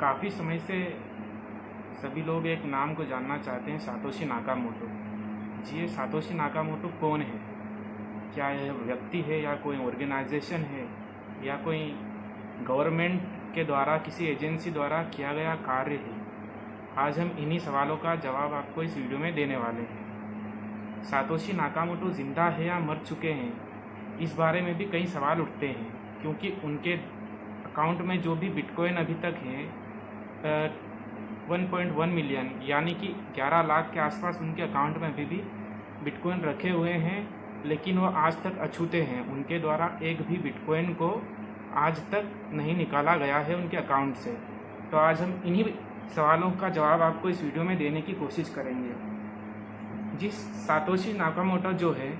काफ़ी समय से सभी लोग एक नाम को जानना चाहते हैं, सातोशी नाकामोटो जी। ये सातोशी नाकामोटो कौन है? क्या यह व्यक्ति है या कोई ऑर्गेनाइजेशन है या कोई गवर्नमेंट के द्वारा, किसी एजेंसी द्वारा किया गया कार्य है? आज हम इन्हीं सवालों का जवाब आपको इस वीडियो में देने वाले हैं। सातोशी नाकामोटो जिंदा है या मर चुके हैं, इस बारे में भी कई सवाल उठते हैं, क्योंकि उनके अकाउंट में जो भी बिटकॉइन अभी तक है 1.1 मिलियन यानी कि 11 लाख के आसपास उनके अकाउंट में अभी भी बिटकॉइन रखे हुए हैं, लेकिन वो आज तक अछूते हैं। उनके द्वारा एक भी बिटकॉइन को आज तक नहीं निकाला गया है उनके अकाउंट से। तो आज हम इन्हीं सवालों का जवाब आपको इस वीडियो में देने की कोशिश करेंगे। जिस सातोशी नाकामोटो जो है,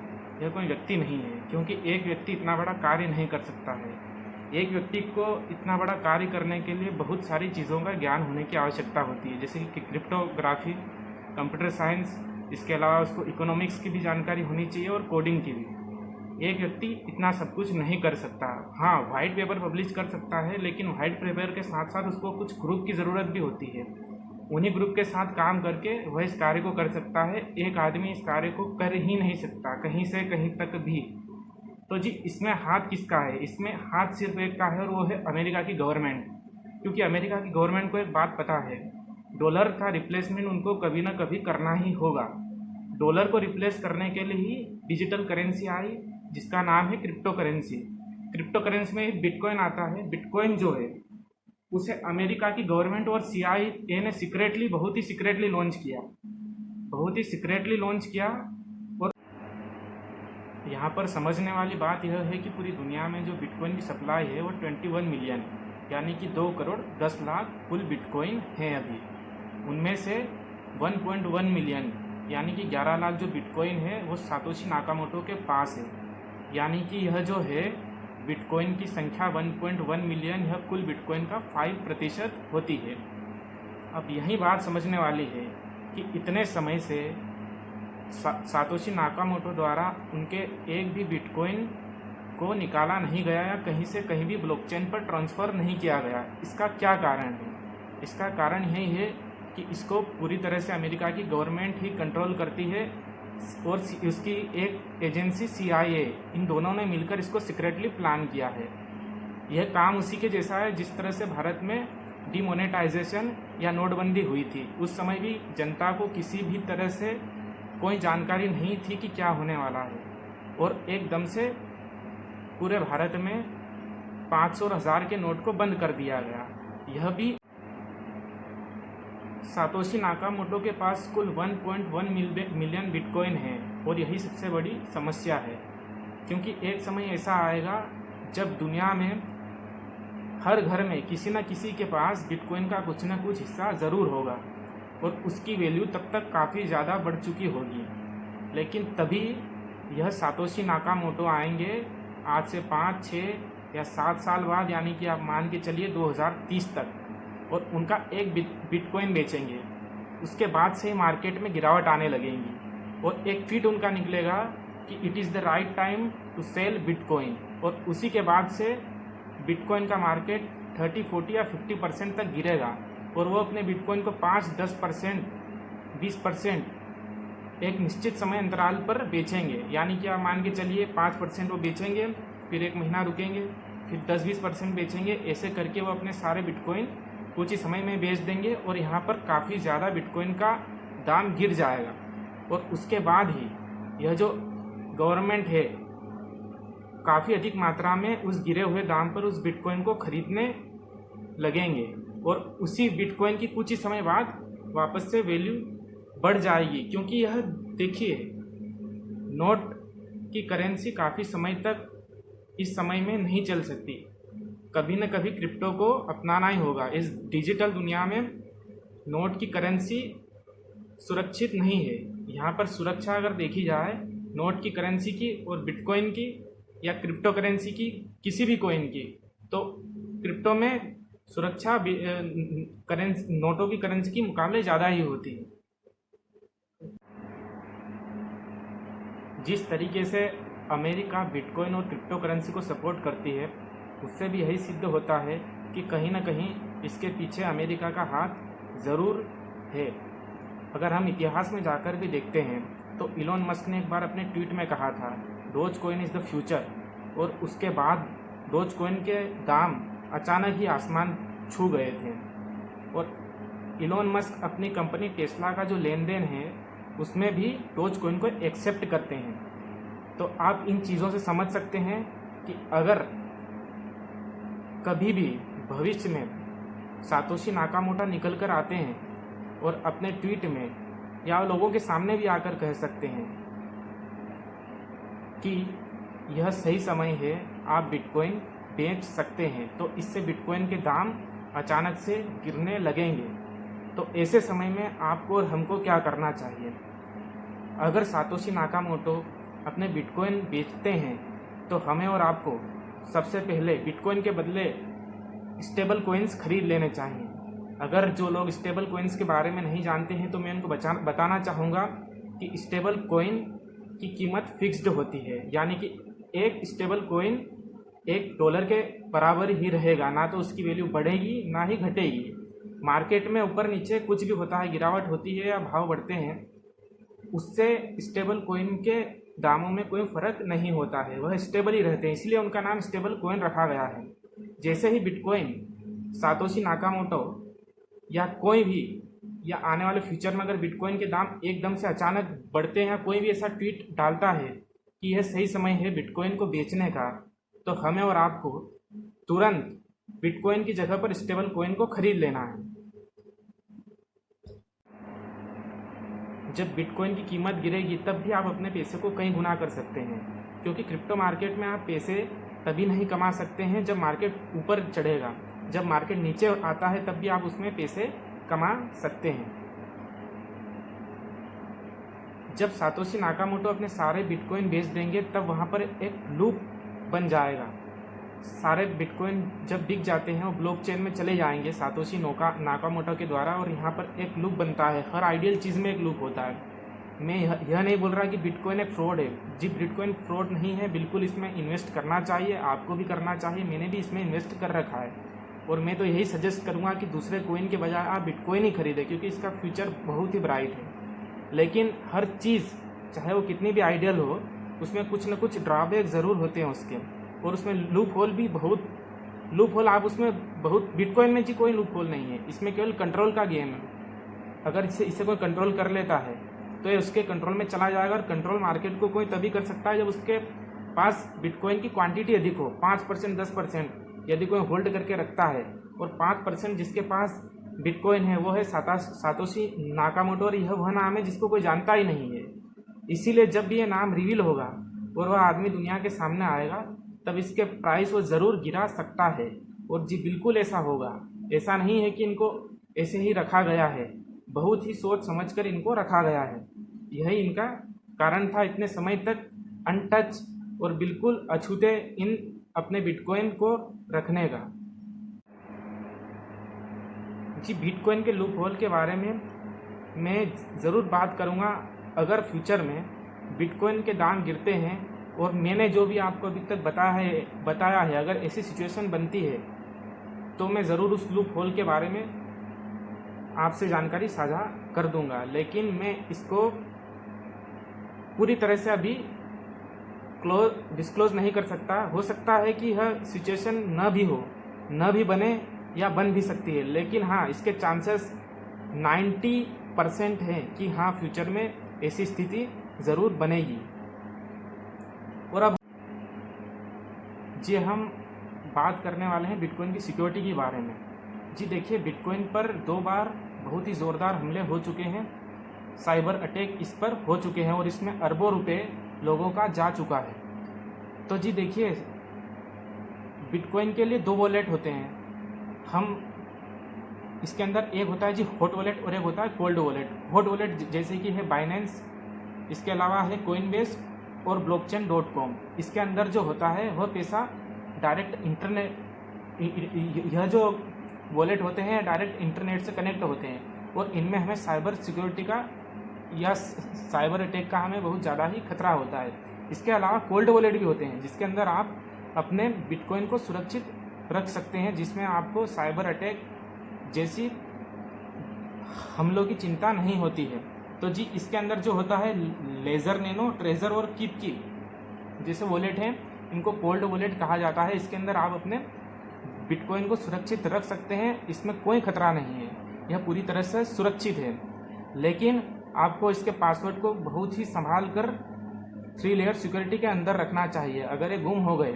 यह कोई व्यक्ति नहीं है, क्योंकि एक व्यक्ति इतना बड़ा कार्य नहीं कर सकता है। एक व्यक्ति को इतना बड़ा कार्य करने के लिए बहुत सारी चीज़ों का ज्ञान होने की आवश्यकता होती है, जैसे कि क्रिप्टोग्राफी, कंप्यूटर साइंस, इसके अलावा उसको इकोनॉमिक्स की भी जानकारी होनी चाहिए और कोडिंग की भी। एक व्यक्ति इतना सब कुछ नहीं कर सकता। हाँ, वाइट पेपर पब्लिश कर सकता है, लेकिन वाइट पेपर के साथ साथ उसको कुछ ग्रुप की ज़रूरत भी होती है। उन्हीं ग्रुप के साथ काम करके वह इस कार्य को कर सकता है। एक आदमी इस कार्य को कर ही नहीं सकता, कहीं से कहीं तक भी। तो जी, इसमें हाथ किसका है? इसमें हाथ सिर्फ एक का है, और वो है अमेरिका की गवर्नमेंट। क्योंकि अमेरिका की गवर्नमेंट को एक बात पता है, डॉलर का रिप्लेसमेंट उनको कभी ना कभी करना ही होगा। डॉलर को रिप्लेस करने के लिए ही डिजिटल करेंसी आई, जिसका नाम है क्रिप्टो करेंसी। क्रिप्टो करेंसी में बिटकॉइन आता है। बिटकॉइन जो है उसे अमेरिका की गवर्नमेंट और CIA ने सीक्रेटली, बहुत ही सीक्रेटली लॉन्च किया। और यहाँ पर समझने वाली बात यह है कि पूरी दुनिया में जो बिटकॉइन की सप्लाई है वो 21 मिलियन यानी कि 2 करोड़ 10 लाख कुल बिटकॉइन है अभी। उनमें से 1.1 मिलियन यानी कि 11 लाख जो बिटकॉइन है वो सातोशी नाकामोटो के पास है। यानी कि यह जो है बिटकॉइन की संख्या 1.1 मिलियन, यह कुल बिटकॉइन का 5% होती है। अब यही बात समझने वाली है कि इतने समय से सातोशी नाकामोटो द्वारा उनके एक भी बिटकॉइन को निकाला नहीं गया या कहीं से कहीं भी ब्लॉकचेन पर ट्रांसफ़र नहीं किया गया। इसका क्या कारण है? इसका कारण यही है कि इसको पूरी तरह से अमेरिका की गवर्नमेंट ही कंट्रोल करती है और उसकी एक एजेंसी CIA, इन दोनों ने मिलकर इसको सीक्रेटली प्लान किया है। यह काम उसी के जैसा है जिस तरह से भारत में डिमोनेटाइजेशन या नोटबंदी हुई थी। उस समय भी जनता को किसी भी तरह से कोई जानकारी नहीं थी कि क्या होने वाला है, और एकदम से पूरे भारत में 500 और 1000 के नोट को बंद कर दिया गया। यह भी सातोशी नाकामोटो के पास कुल 1.1 मिलियन बिटकॉइन है, और यही सबसे बड़ी समस्या है। क्योंकि एक समय ऐसा आएगा जब दुनिया में हर घर में किसी न किसी के पास बिटकॉइन का कुछ न कुछ हिस्सा ज़रूर होगा, और उसकी वैल्यू तब तक काफ़ी ज़्यादा बढ़ चुकी होगी। लेकिन तभी यह सातोशी नाकामोटो आएंगे आज से 5, 6 या 7 साल बाद, यानी कि आप मान के चलिए 2030 तक, और उनका एक बिटकॉइन बेचेंगे। उसके बाद से ही मार्केट में गिरावट आने लगेंगी, और एक ट्वीट उनका निकलेगा कि it is the right time to sell bitcoin, और उसी के बाद से बिटकॉइन का मार्केट 30, 40 या 50% तक गिरेगा, और वो अपने बिटकॉइन को 5, 10%, 20% एक निश्चित समय अंतराल पर बेचेंगे। यानी कि आप मान के चलिए 5% वो बेचेंगे, फिर 1 महीना रुकेंगे, फिर 10-20% बेचेंगे। ऐसे करके वो अपने सारे बिटकॉइन कुछ ही समय में बेच देंगे, और यहाँ पर काफ़ी ज़्यादा बिटकॉइन का दाम गिर जाएगा। और उसके बाद ही यह जो गवर्नमेंट है काफ़ी अधिक मात्रा में उस गिरे हुए दाम पर उस बिटकॉइन को खरीदने लगेंगे, और उसी बिटकॉइन की कुछ ही समय बाद वापस से वैल्यू बढ़ जाएगी। क्योंकि यह देखिए, नोट की करेंसी काफ़ी समय तक इस समय में नहीं चल सकती। कभी न कभी क्रिप्टो को अपनाना ही होगा। इस डिजिटल दुनिया में नोट की करेंसी सुरक्षित नहीं है। यहाँ पर सुरक्षा अगर देखी जाए नोट की करेंसी की और बिटकॉइन की या क्रिप्टो करेंसी की, किसी भी कॉइन की, तो क्रिप्टो में सुरक्षा नोटों की करेंसी की मुकाबले ज़्यादा ही होती है। जिस तरीके से अमेरिका बिटकॉइन और क्रिप्टो करेंसी को सपोर्ट करती है, उससे भी यही सिद्ध होता है कि कहीं ना कहीं इसके पीछे अमेरिका का हाथ ज़रूर है। अगर हम इतिहास में जाकर भी देखते हैं तो इलॉन मस्क ने एक बार अपने ट्वीट में कहा था dose coin is the future, और उसके बाद डोज कॉइन के दाम अचानक ही आसमान छू गए थे। और इलॉन मस्क अपनी कंपनी टेस्ला का जो लेन देन है उसमें भी डोज कॉइन को एक्सेप्ट करते हैं। तो आप इन चीज़ों से समझ सकते हैं कि अगर कभी भी भविष्य में सातोशी नाकामोटो निकल कर आते हैं और अपने ट्वीट में या लोगों के सामने भी आकर कह सकते हैं कि यह सही समय है, आप बिटकॉइन बेच सकते हैं, तो इससे बिटकॉइन के दाम अचानक से गिरने लगेंगे। तो ऐसे समय में आपको और हमको क्या करना चाहिए? अगर सातोशी नाकामोटो अपने बिटकॉइन बेचते हैं तो हमें और आपको सबसे पहले बिटकॉइन के बदले स्टेबल कॉइन्स खरीद लेने चाहिए। अगर जो लोग स्टेबल कॉइन्स के बारे में नहीं जानते हैं तो मैं उनको बताना चाहूँगा कि स्टेबल कॉइन की कीमत फिक्स्ड होती है, यानी कि एक स्टेबल कॉइन $1 के बराबर ही रहेगा, ना तो उसकी वैल्यू बढ़ेगी ना ही घटेगी। मार्केट में ऊपर नीचे कुछ भी होता है, गिरावट होती है या भाव बढ़ते हैं, उससे स्टेबल कॉइन के दामों में कोई फर्क नहीं होता है, वह स्टेबल ही रहते हैं, इसलिए उनका नाम स्टेबल कॉइन रखा गया है। जैसे ही बिटकॉइन सातोशी नाकामोटो या कोई भी या आने वाले फ्यूचर में अगर बिटकॉइन के दाम एकदम से अचानक बढ़ते हैं, कोई भी ऐसा ट्वीट डालता है कि यह सही समय है बिटकॉइन को बेचने का, तो हमें और आपको तुरंत बिटकॉइन की जगह पर स्टेबल कॉइन को खरीद लेना है। जब बिटकॉइन की कीमत गिरेगी तब भी आप अपने पैसे को कई गुना कर सकते हैं, क्योंकि क्रिप्टो मार्केट में आप पैसे तभी नहीं कमा सकते हैं जब मार्केट ऊपर चढ़ेगा, जब मार्केट नीचे आता है तब भी आप उसमें पैसे कमा सकते हैं। जब सातोशी नाकामोटो अपने सारे बिटकॉइन बेच देंगे तब वहाँ पर एक लूप बन जाएगा। सारे बिटकॉइन जब बिक जाते हैं वो ब्लॉकचेन में चले जाएंगे सातोशी नाकामोटो के द्वारा, और यहाँ पर एक लूप बनता है। हर आइडियल चीज़ में एक लूप होता है। मैं यह नहीं बोल रहा कि बिटकॉइन एक फ्रॉड है, जी बिटकॉइन फ्रॉड नहीं है, बिल्कुल इसमें इन्वेस्ट करना चाहिए, आपको भी करना चाहिए, मैंने भी इसमें इन्वेस्ट कर रखा है। और मैं तो यही सजेस्ट करूँगा कि दूसरे कॉइन के बजाय आप बिटकॉइन ही खरीदें, क्योंकि इसका फ्यूचर बहुत ही ब्राइट है। लेकिन हर चीज़ चाहे वो कितनी भी आइडियल हो, उसमें कुछ न कुछ ड्रॉबैक ज़रूर होते हैं उसके, और उसमें लूप होल भी बहुत, लूप होल आप उसमें बहुत, बिटकॉइन में जी कोई लूप होल नहीं है, इसमें केवल कंट्रोल का गेम है। अगर इसे कोई कंट्रोल कर लेता है तो ये उसके कंट्रोल में चला जाएगा, और कंट्रोल मार्केट को कोई तभी कर सकता है जब उसके पास बिटकॉइन की क्वांटिटी अधिक हो। 5% 10% यदि कोई होल्ड करके रखता है, और 5% जिसके पास बिटकॉइन है वो है सातोशी नाकामोटो, और यह वह नाम है जिसको कोई जानता ही नहीं है। इसीलिए जब भी ये नाम रिवील होगा और वह आदमी दुनिया के सामने आएगा तब इसके प्राइस वो ज़रूर गिरा सकता है। और जी बिल्कुल ऐसा होगा, ऐसा नहीं है कि इनको ऐसे ही रखा गया है, बहुत ही सोच समझकर इनको रखा गया है। यही इनका कारण था इतने समय तक अनटच और बिल्कुल अछूते इन अपने बिटकॉइन को रखने का। जी बिटकॉइन के लूप होल के बारे में मैं ज़रूर बात करूँगा। अगर फ्यूचर में बिटकॉइन के दाम गिरते हैं और मैंने जो भी आपको अभी तक बताया है, अगर ऐसी सिचुएशन बनती है तो मैं ज़रूर उस लूप होल के बारे में आपसे जानकारी साझा कर दूंगा। लेकिन मैं इसको पूरी तरह से अभी डिस्क्लोज नहीं कर सकता। हो सकता है कि यह सिचुएशन न भी हो, न भी बने, या बन भी सकती है, लेकिन हाँ इसके चांसेस 90% हैं कि हाँ फ्यूचर में ऐसी स्थिति ज़रूर बनेगी। और अब जी हम बात करने वाले हैं बिटकॉइन की सिक्योरिटी के बारे में। जी देखिए, बिटकॉइन पर 2 बार बहुत ही ज़ोरदार हमले हो चुके हैं, साइबर अटैक इस पर हो चुके हैं, और इसमें अरबों रुपए लोगों का जा चुका है। तो जी देखिए, बिटकॉइन के लिए 2 वॉलेट होते हैं। हम इसके अंदर एक होता है जी हॉट वॉलेट और एक होता है कोल्ड वॉलेट। हॉट वॉलेट जैसे कि है बाइनेंस, इसके अलावा है कोइनबेस और blockchain.com। इसके अंदर जो होता है वह पैसा डायरेक्ट इंटरनेट, यह जो वॉलेट होते हैं डायरेक्ट इंटरनेट से कनेक्ट होते हैं, और इनमें हमें साइबर सिक्योरिटी का या साइबर अटैक का हमें बहुत ज़्यादा ही खतरा होता है। इसके अलावा कोल्ड वॉलेट भी होते हैं जिसके अंदर आप अपने बिटकॉइन को सुरक्षित रख सकते हैं, जिसमें आपको साइबर अटैक जैसी हमलों की चिंता नहीं होती है। तो जी इसके अंदर जो होता है लेज़र नैनो ट्रेजर और कीप जैसे वॉलेट हैं, इनको कोल्ड वॉलेट कहा जाता है। इसके अंदर आप अपने बिटकॉइन को सुरक्षित रख सकते हैं, इसमें कोई खतरा नहीं है, यह पूरी तरह से सुरक्षित है। लेकिन आपको इसके पासवर्ड को बहुत ही संभाल कर 3 लेयर सिक्योरिटी के अंदर रखना चाहिए। अगर ये गुम हो गए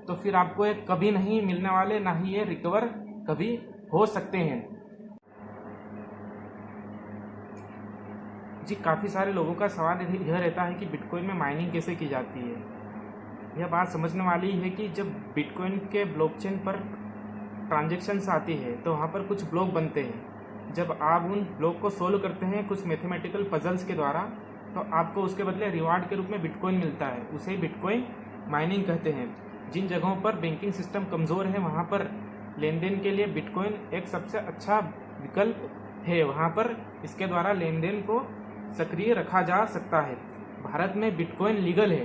तो फिर आपको ये कभी नहीं मिलने वाले, ना ही ये रिकवर कभी हो सकते हैं। जी काफ़ी सारे लोगों का सवाल यह रहता है कि बिटकॉइन में माइनिंग कैसे की जाती है। यह बात समझने वाली है कि जब बिटकॉइन के ब्लॉकचेन पर ट्रांजैक्शंस आती है तो वहाँ पर कुछ ब्लॉक बनते हैं। जब आप उन ब्लॉक को सोल्व करते हैं कुछ मैथमेटिकल पजल्स के द्वारा, तो आपको उसके बदले रिवार्ड के रूप में बिटकॉइन मिलता है। उसे ही बिटकॉइन माइनिंग कहते हैं। जिन जगहों पर बैंकिंग सिस्टम कमज़ोर है वहाँ पर लेन देन के लिए बिटकॉइन एक सबसे अच्छा विकल्प है। वहाँ पर इसके द्वारा लेन देन को सक्रिय रखा जा सकता है। भारत में बिटकॉइन लीगल है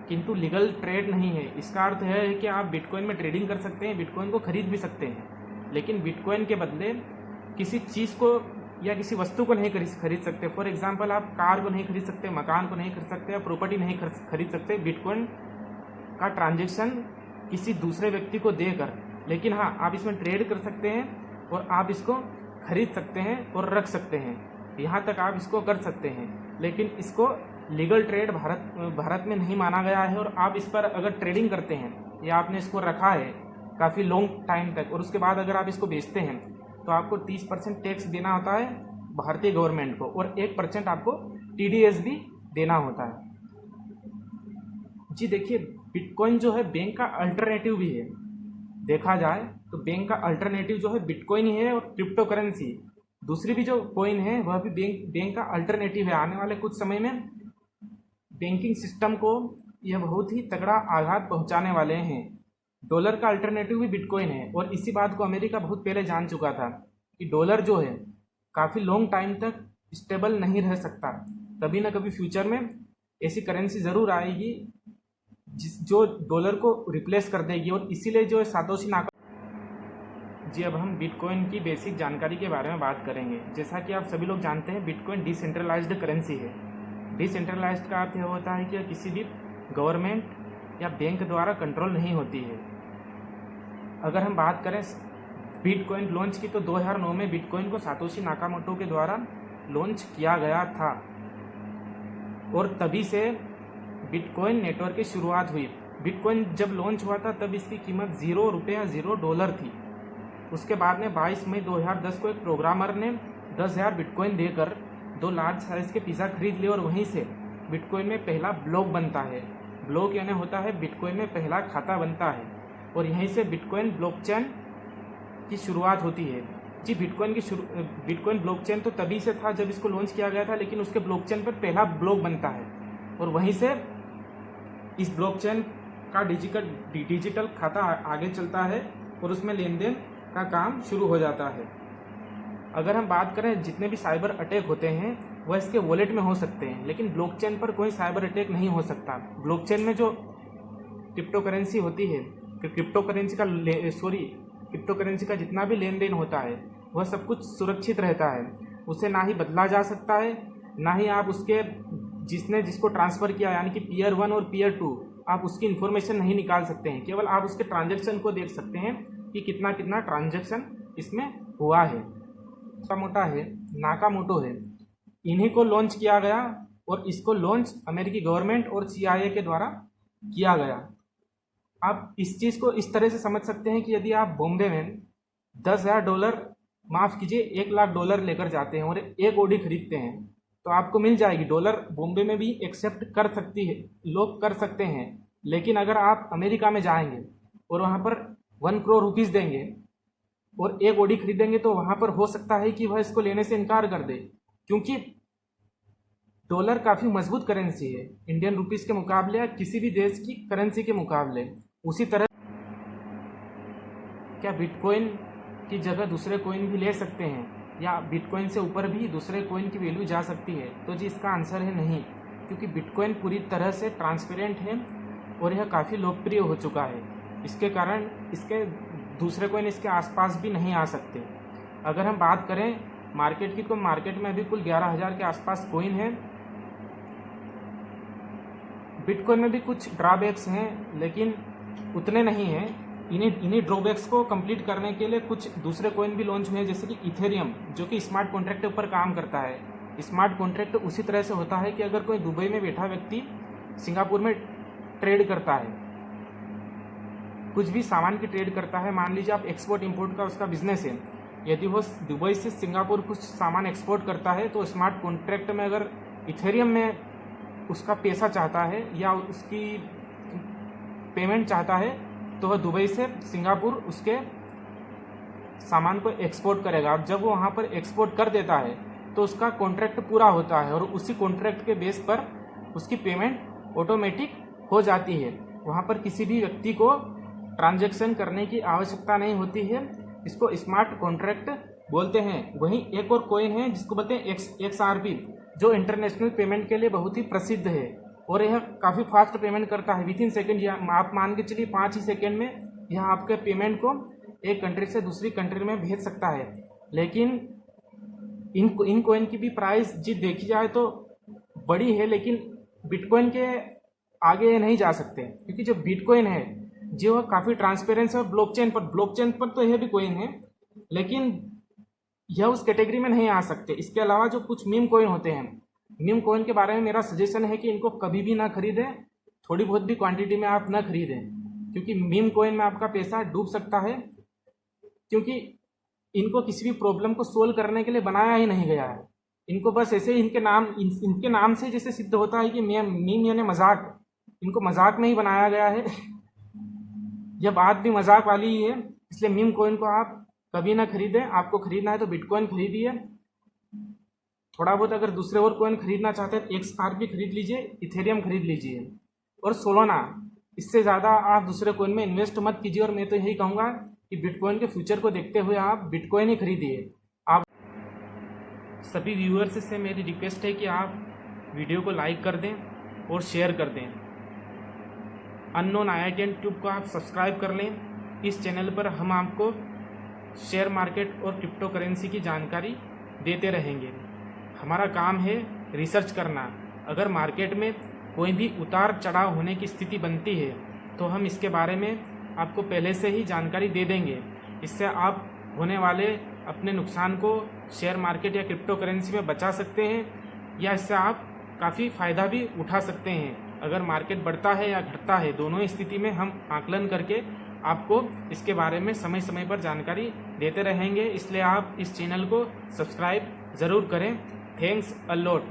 किंतु लीगल ट्रेड नहीं है। इसका अर्थ है कि आप बिटकॉइन में ट्रेडिंग कर सकते हैं, बिटकॉइन को खरीद भी सकते हैं, लेकिन बिटकॉइन के बदले किसी चीज़ को या किसी वस्तु को नहीं खरीद सकते। फॉर एग्जांपल आप कार को नहीं खरीद सकते, मकान को नहीं खरीद सकते, या प्रॉपर्टी नहीं खरीद सकते बिटकॉइन का ट्रांजैक्शन किसी दूसरे व्यक्ति को देकर। लेकिन हाँ, आप इसमें ट्रेड कर सकते हैं और आप इसको खरीद सकते हैं और रख सकते हैं, यहाँ तक आप इसको कर सकते हैं। लेकिन इसको लीगल ट्रेड भारत में नहीं माना गया है। और आप इस पर अगर ट्रेडिंग करते हैं या आपने इसको रखा है काफ़ी लॉन्ग टाइम तक और उसके बाद अगर आप इसको बेचते हैं तो आपको 30% टैक्स देना होता है भारतीय गवर्नमेंट को, और 1% आपको TDS भी देना होता है। जी देखिए, बिटकॉइन जो है बैंक का अल्टरनेटिव भी है। देखा जाए तो बैंक का अल्टरनेटिव जो है बिटकॉइन ही है, और क्रिप्टो करेंसी दूसरी भी जो कॉइन है वह भी बैंक का अल्टरनेटिव है। आने वाले कुछ समय में बैंकिंग सिस्टम को यह बहुत ही तगड़ा आघात पहुंचाने वाले हैं। डॉलर का अल्टरनेटिव भी बिटकॉइन है, और इसी बात को अमेरिका बहुत पहले जान चुका था कि डॉलर जो है काफ़ी लॉन्ग टाइम तक स्टेबल नहीं रह सकता। कभी ना कभी फ्यूचर में ऐसी करेंसी ज़रूर आएगी जो डॉलर को रिप्लेस कर देगी, और इसीलिए जो है सातोशी नाका। जी अब हम बिटकॉइन की बेसिक जानकारी के बारे में बात करेंगे। जैसा कि आप सभी लोग जानते हैं, बिटकॉइन डिसेंट्रलाइज्ड करेंसी है। डिसेंट्रलाइज्ड का अर्थ यह होता है कि यह किसी भी गवर्नमेंट या बैंक द्वारा कंट्रोल नहीं होती है। अगर हम बात करें बिटकॉइन लॉन्च की, तो 2009 में बिटकॉइन को सातोशी नाकामोटो के द्वारा लॉन्च किया गया था, और तभी से बिटकॉइन नेटवर्क की शुरुआत हुई। बिटकॉइन जब लॉन्च हुआ था तब इसकी कीमत $0 $0 थी। उसके बाद में 22 मई 2010 को एक प्रोग्रामर ने 10,000 बिटकॉइन देकर 2 लार्ज साइज के पिज़्ज़ा खरीद लिए, और वहीं से बिटकॉइन में पहला ब्लॉक बनता है। ब्लॉक यानी होता है बिटकॉइन में पहला खाता बनता है, और यहीं से बिटकॉइन ब्लॉकचेन की शुरुआत होती है। जी बिटकॉइन ब्लॉकचेन तो तभी से था जब इसको लॉन्च किया गया था, लेकिन उसके ब्लॉकचेन पर पहला ब्लॉक बनता है, और वहीं से इस ब्लॉकचेन का डिजिटल खाता आगे चलता है, और उसमें लेन देन का काम शुरू हो जाता है। अगर हम बात करें जितने भी साइबर अटैक होते हैं वह इसके वॉलेट में हो सकते हैं, लेकिन ब्लॉकचेन पर कोई साइबर अटैक नहीं हो सकता। ब्लॉकचेन में जो क्रिप्टो करेंसी होती है, क्रिप्टो करेंसी का जितना भी लेन देन होता है वह सब कुछ सुरक्षित रहता है। उसे ना ही बदला जा सकता है, ना ही आप उसके जिसको ट्रांसफ़र किया यानी कि Peer 1 और Peer 2 आप उसकी इन्फॉर्मेशन नहीं निकाल सकते हैं। केवल आप उसके ट्रांजैक्शन को देख सकते हैं कि कितना कितना ट्रांजैक्शन इसमें हुआ है। नाकामोटो है, इन्हीं को लॉन्च किया गया, और इसको लॉन्च अमेरिकी गवर्नमेंट और CIA के द्वारा किया गया। आप इस चीज़ को इस तरह से समझ सकते हैं कि यदि आप बॉम्बे में $10,000 माफ़ कीजिए $1,00,000 लेकर जाते हैं और एक ऑडी खरीदते हैं तो आपको मिल जाएगी। डॉलर बॉम्बे में भी एक्सेप्ट कर सकती है, लोग कर सकते हैं। लेकिन अगर आप अमेरिका में जाएंगे और वहाँ पर 1 करोड़ रुपीज़ देंगे और एक ऑडी खरीदेंगे तो वहाँ पर हो सकता है कि वह इसको लेने से इनकार कर दे, क्योंकि डॉलर काफ़ी मजबूत करेंसी है इंडियन रुपीस के मुकाबले या किसी भी देश की करेंसी के मुकाबले। उसी तरह क्या बिटकॉइन की जगह दूसरे कॉइन भी ले सकते हैं या बिटकॉइन से ऊपर भी दूसरे कॉइन की वैल्यू जा सकती है? तो जी इसका आंसर है नहीं, क्योंकि बिटकॉइन पूरी तरह से ट्रांसपेरेंट है और यह काफ़ी लोकप्रिय हो चुका है। इसके कारण इसके दूसरे कॉइन इसके आसपास भी नहीं आ सकते। अगर हम बात करें मार्केट की, तो मार्केट में अभी कुल 11,000 के आसपास कॉइन है। बिटकॉइन में भी कुछ ड्रॉबैक्स हैं, लेकिन उतने नहीं हैं। इन्हीं ड्रॉबैक्स को कंप्लीट करने के लिए कुछ दूसरे कॉइन भी लॉन्च हुए हैं, जैसे कि इथेरियम, जो कि स्मार्ट कॉन्ट्रैक्ट के ऊपर काम करता है। स्मार्ट कॉन्ट्रैक्ट उसी तरह से होता है कि अगर कोई दुबई में बैठा व्यक्ति सिंगापुर में ट्रेड करता है, कुछ भी सामान की ट्रेड करता है, मान लीजिए आप एक्सपोर्ट इंपोर्ट का उसका बिजनेस है, यदि वो दुबई से सिंगापुर कुछ सामान एक्सपोर्ट करता है, तो स्मार्ट कॉन्ट्रैक्ट में अगर इथेरियम में उसका पैसा चाहता है या उसकी पेमेंट चाहता है, तो वह दुबई से सिंगापुर उसके सामान को एक्सपोर्ट करेगा। और जब वो वहाँ पर एक्सपोर्ट कर देता है तो उसका कॉन्ट्रैक्ट पूरा होता है और उसी कॉन्ट्रैक्ट के बेस पर उसकी पेमेंट ऑटोमेटिक हो जाती है। वहाँ पर किसी भी व्यक्ति को ट्रांजैक्शन करने की आवश्यकता नहीं होती है। इसको स्मार्ट कॉन्ट्रैक्ट बोलते हैं। वहीं एक और कॉइन है जिसको बोलते हैं XRP, जो इंटरनेशनल पेमेंट के लिए बहुत ही प्रसिद्ध है और यह काफ़ी फास्ट पेमेंट करता है। विद इन सेकेंड, आप मान के चलिए 5 ही सेकेंड में यह आपके पेमेंट को एक कंट्री से दूसरी कंट्री में भेज सकता है। लेकिन इन कॉइन की भी प्राइस जी देखी जाए तो बड़ी है, लेकिन बिटकॉइन के आगे नहीं जा सकते, क्योंकि जो बिटकॉइन है जो काफ़ी ट्रांसपेरेंस है। और ब्लॉकचेन पर तो यह भी कॉइन है, लेकिन यह उस कैटेगरी में नहीं आ सकते। इसके अलावा जो कुछ मीम कॉइन होते हैं, मीम कॉइन के बारे में मेरा सजेशन है कि इनको कभी भी ना खरीदें, थोड़ी बहुत भी क्वांटिटी में आप ना खरीदें, क्योंकि मीम कॉइन में आपका पैसा डूब सकता है, क्योंकि इनको किसी भी प्रॉब्लम को सोल्व करने के लिए बनाया ही नहीं गया है। इनको बस ऐसे इनके नाम से जैसे सिद्ध होता है कि मीम यानी मजाक, इनको मजाक में ही बनाया गया है। यह बात भी मजाक वाली ही है, इसलिए मीम कॉइन को आप कभी ना खरीदें। आपको खरीदना है तो बिटकॉइन खरीदिए। थोड़ा बहुत अगर दूसरे और कॉइन खरीदना चाहते हैं तो XRP खरीद लीजिए, इथेरियम खरीद लीजिए और सोलोना। इससे ज़्यादा आप दूसरे कॉइन में इन्वेस्ट मत कीजिए। और मैं तो यही कहूँगा कि बिटकॉइन के फ्यूचर को देखते हुए आप बिटकॉइन ही खरीदिए। आप सभी व्यूअर्स से मेरी रिक्वेस्ट है कि आप वीडियो को लाइक कर दें और शेयर कर दें। अननोन IITian ट्यूब को आप सब्सक्राइब कर लें। इस चैनल पर हम आपको शेयर मार्केट और क्रिप्टो करेंसी की जानकारी देते रहेंगे। हमारा काम है रिसर्च करना। अगर मार्केट में कोई भी उतार चढ़ाव होने की स्थिति बनती है तो हम इसके बारे में आपको पहले से ही जानकारी दे देंगे। इससे आप होने वाले अपने नुकसान को शेयर मार्केट या क्रिप्टो करेंसी में बचा सकते हैं, या इससे आप काफ़ी फ़ायदा भी उठा सकते हैं। अगर मार्केट बढ़ता है या घटता है, दोनों ही स्थिति में हम आकलन करके आपको इसके बारे में समय समय पर जानकारी देते रहेंगे। इसलिए आप इस चैनल को सब्सक्राइब ज़रूर करें। Thanks a lot.